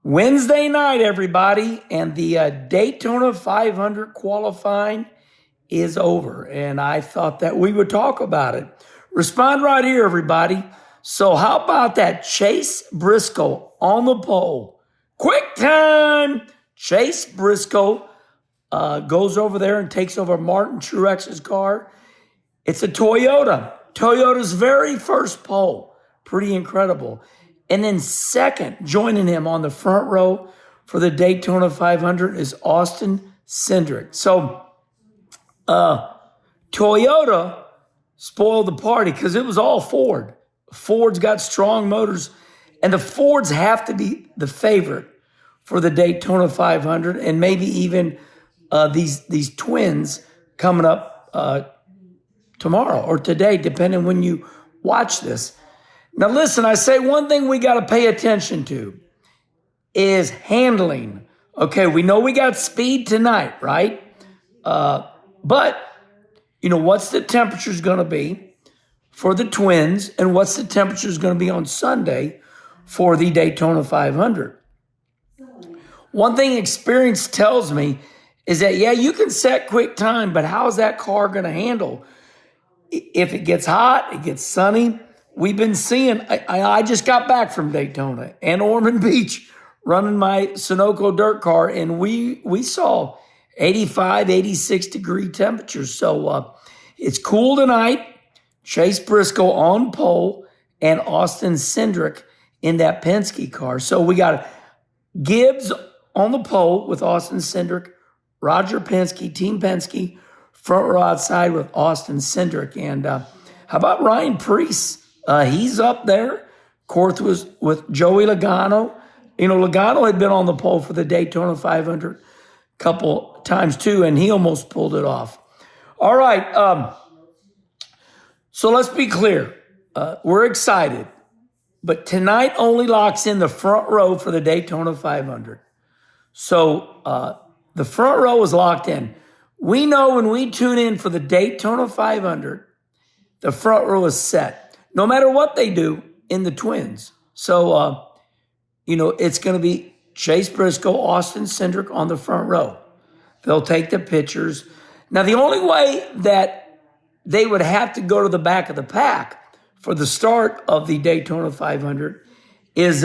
Wednesday night, everybody, and the Daytona 500 qualifying is over, and I thought that we would talk about it. Respond right here, everybody. So how about that Chase Briscoe on the pole? Quick time! Chase Briscoe goes over there and takes over Martin Truex's car. It's a Toyota. Toyota's very first pole. Pretty incredible. And then second, joining him on the front row for the Daytona 500 is Austin Cindric. So Toyota spoiled the party because it was all Ford. Ford's got strong motors, and the Fords have to be the favorite for the Daytona 500, and maybe even these twins coming up tomorrow or today, depending when you watch this. Now, listen, I say one thing we got to pay attention to is handling. Okay, we know we got speed tonight, right? But, you know, what's the temperature's going to be for the twins, and what's the temperature's going to be on Sunday for the Daytona 500? One thing experience tells me is that, yeah, you can set quick time, but how's that car going to handle? If it gets hot, it gets sunny. We've been seeing, I just got back from Daytona and Ormond Beach running my Sunoco dirt car, and we saw 85, 86 degree temperatures. So it's cool tonight. Chase Briscoe on pole and Austin Cindric in that Penske car. So we got Gibbs on the pole with Austin Cindric, Roger Penske, Team Penske, front row outside with Austin Cindric. And how about Ryan Preece? He's up there. Of course, was with Joey Logano. You know, Logano had been on the pole for the Daytona 500 a couple times too, and he almost pulled it off. All right. So let's be clear. We're excited. But tonight only locks in the front row for the Daytona 500. So the front row is locked in. We know when we tune in for the Daytona 500, the front row is set. No matter what they do in the twins. So, you know, it's going to be Chase Briscoe, Austin Cindric on the front row. They'll take the pictures. Now, the only way that they would have to go to the back of the pack for the start of the Daytona 500 is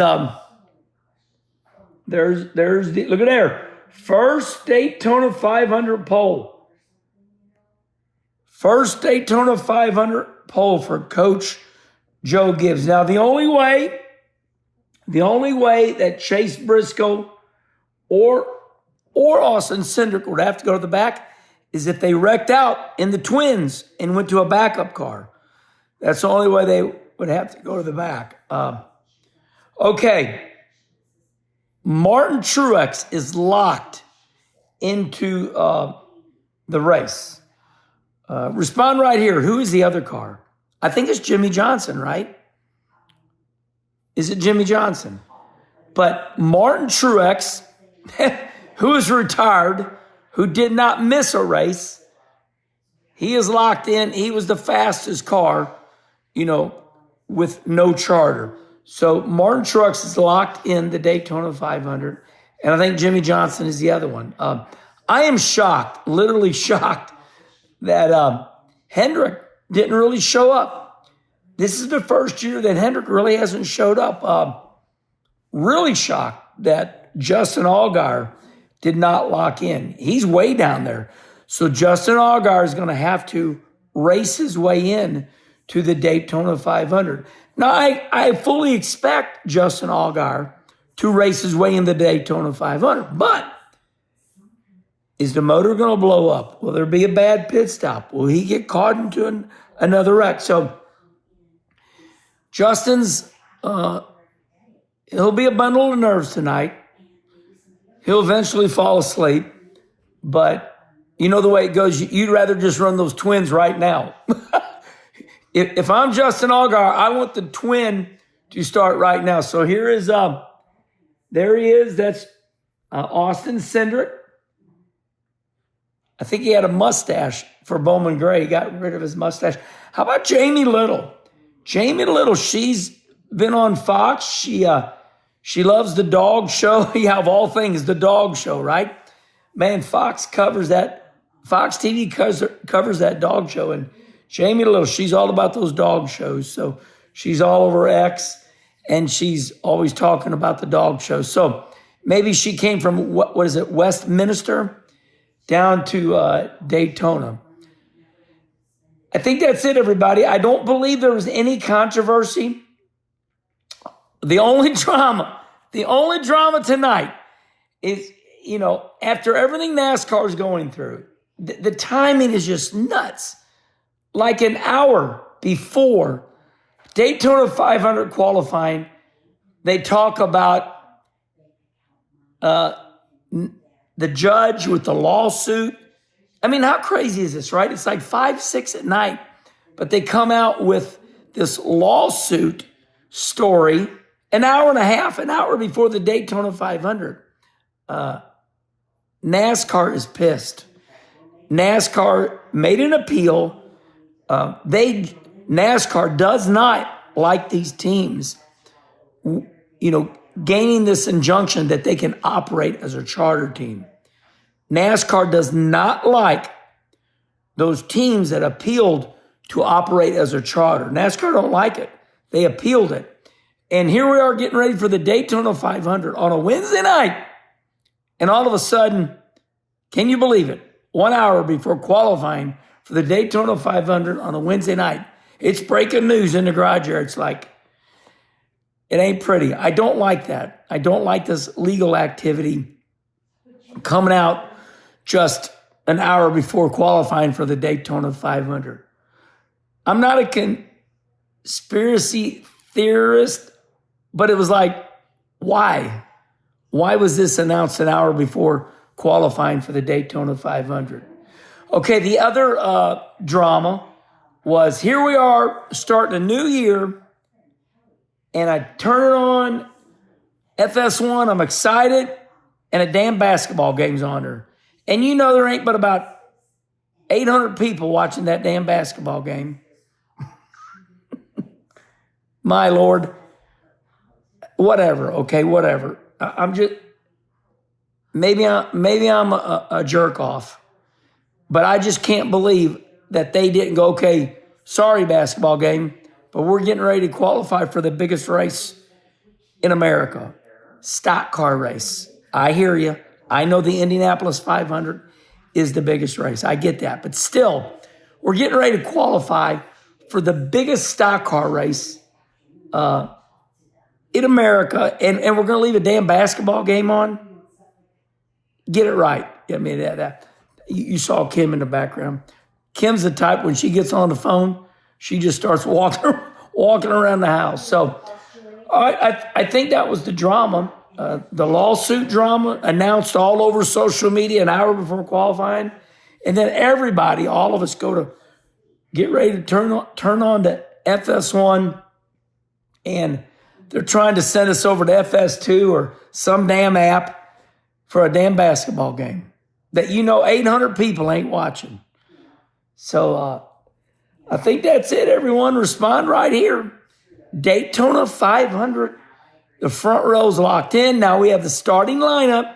there's the, look at there, first Daytona 500 pole. First Daytona 500 pole for Coach Joe Gibbs. Now, the only way that Chase Briscoe or Austin Cindric would have to go to the back is if they wrecked out in the twins and went to a backup car. That's the only way they would have to go to the back. Okay. Martin Truex is locked into the race. Respond right here. Who is the other car? I think it's Jimmy Johnson, right? Is it Jimmy Johnson? But Martin Truex, who is retired, who did not miss a race, he is locked in. He was the fastest car, you know, with no charter. So Martin Truex is locked in the Daytona 500, and I think Jimmy Johnson is the other one. I am shocked, literally shocked, that Hendrick didn't really show up. This is the first year that Hendrick really hasn't showed up. Really shocked that Justin Allgaier did not lock in. He's way down there. So Justin Allgaier is going to have to race his way in to the Daytona 500. Now, I fully expect Justin Allgaier to race his way in the Daytona 500, but is the motor going to blow up? Will there be a bad pit stop? Will he get caught into another wreck? So Justin's, he'll be a bundle of nerves tonight. He'll eventually fall asleep, but you know the way it goes. You'd rather just run those twins right now. If I'm Justin Allgaier, I want the twin to start right now. So here is, there he is. That's Austin Cindric. I think he had a mustache for Bowman Gray. He got rid of his mustache. How about Jamie Little? Jamie Little, she's been on Fox. She loves the dog show. Yeah, of all things, the dog show, right? Man, Fox covers that. Fox TV covers that dog show. And Jamie Little, she's all about those dog shows. So she's all over X, and she's always talking about the dog show. So maybe she came from, what is it, Westminster down to Daytona. I think that's it, everybody. I don't believe there was any controversy. The only drama tonight is, after everything NASCAR is going through, the timing is just nuts. Like an hour before Daytona 500 qualifying, they talk about the judge with the lawsuit. I mean, how crazy is this, right? It's like 5, 6 at night, but they come out with this lawsuit story an hour before the Daytona 500. NASCAR is pissed. NASCAR made an appeal. NASCAR does not like these teams, gaining this injunction that they can operate as a charter team. NASCAR does not like those teams that appealed to operate as a charter. NASCAR don't like it. They appealed it. And here we are getting ready for the Daytona 500 on a Wednesday night. And all of a sudden, can you believe it? 1 hour before qualifying for the Daytona 500 on a Wednesday night, it's breaking news in the garage here. It's like, it ain't pretty. I don't like that. I don't like this legal activity coming out just an hour before qualifying for the Daytona 500. I'm not a conspiracy theorist, but it was like, why? Why was this announced an hour before qualifying for the Daytona 500? Okay, the other drama was, here we are starting a new year, and I turn it on, FS1, I'm excited, and a damn basketball game's on there. And there ain't but about 800 people watching that damn basketball game. My Lord. Whatever, okay, whatever. I'm just, maybe I'm a jerk off, but I just can't believe that they didn't go, okay, sorry basketball game, but we're getting ready to qualify for the biggest race in America, stock car race. I hear you. I know the Indianapolis 500 is the biggest race. I get that. But still, we're getting ready to qualify for the biggest stock car race in America, and we're going to leave a damn basketball game on? Get it right. I mean, you saw Kim in the background. Kim's the type, when she gets on the phone, she just starts walking around the house. So I think that was the drama. The lawsuit drama announced all over social media an hour before qualifying. And then everybody, all of us, go to get ready to turn on to FS1, and they're trying to send us over to FS2 or some damn app for a damn basketball game that 800 people ain't watching. So I think that's it, everyone. Respond right here. Daytona 500. The front row's locked in. Now we have the starting lineup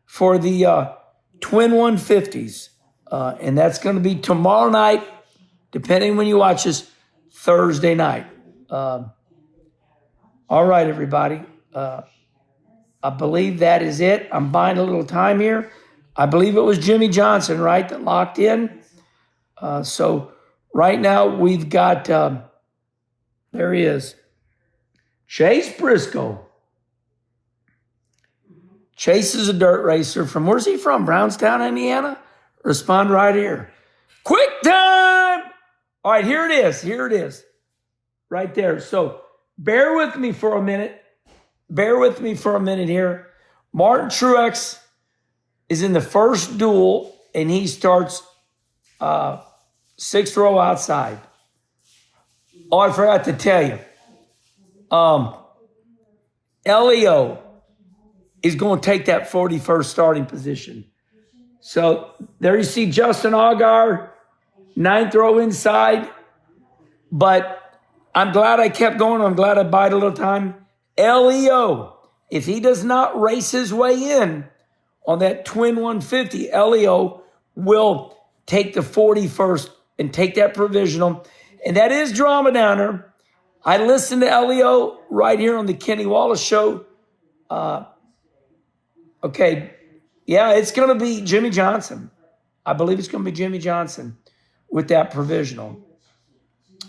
for the Twin 150s. And that's going to be tomorrow night, depending when you watch this, Thursday night. All right, everybody. I believe that is it. I'm buying a little time here. I believe it was Jimmy Johnson, right, that locked in. So right now we've got, there he is, Chase Briscoe. Chase is a dirt racer from, where's he from? Brownstown, Indiana? Respond right here. Quick time! All right, here it is. Here it is. Right there. So bear with me for a minute. Bear with me for a minute here. Martin Truex is in the first duel, and he starts sixth row outside. Oh, I forgot to tell you. Leo is going to take that 41st starting position. So there you see Justin Allgaier, ninth row inside. But I'm glad I kept going. I'm glad I bided a little time. Leo If he does not race his way in on that twin 150, Elio will take the 41st and take that provisional. And that is drama down there. I listened to Elio right here on the Kenny Wallace show. Okay, yeah, it's going to be Jimmy Johnson. I believe it's going to be Jimmy Johnson with that provisional.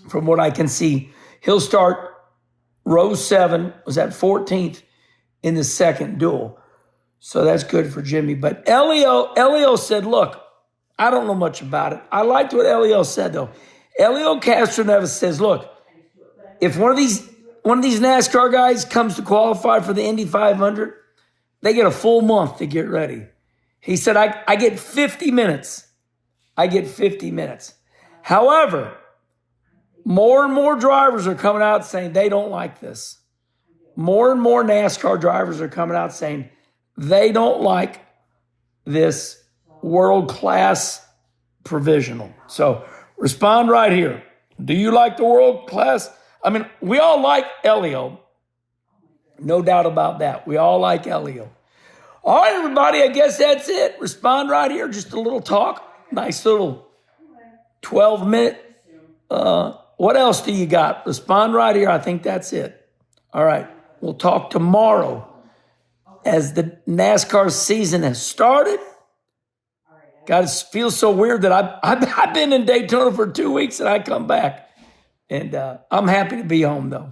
From what I can see, he'll start row 7, was that 14th in the second duel. So that's good for Jimmy. But Elio said, look, I don't know much about it. I liked what Elio said, though. Elio Castroneves says, look, if one of these NASCAR guys comes to qualify for the Indy 500, they get a full month to get ready. He said, I get 50 minutes. I get 50 minutes. However, more and more drivers are coming out saying they don't like this. More and more NASCAR drivers are coming out saying they don't like this world-class provisional. So respond right here. Do you like the world-class? I mean, we all like Elio. No doubt about that. We all like Elio. All right, everybody, I guess that's it. Respond right here. Just a little talk. Nice little 12-minute. What else do you got? Respond right here. I think that's it. All right. We'll talk tomorrow as the NASCAR season has started. God, it feels so weird that I've been in Daytona for 2 weeks and I come back. And I'm happy to be home, though.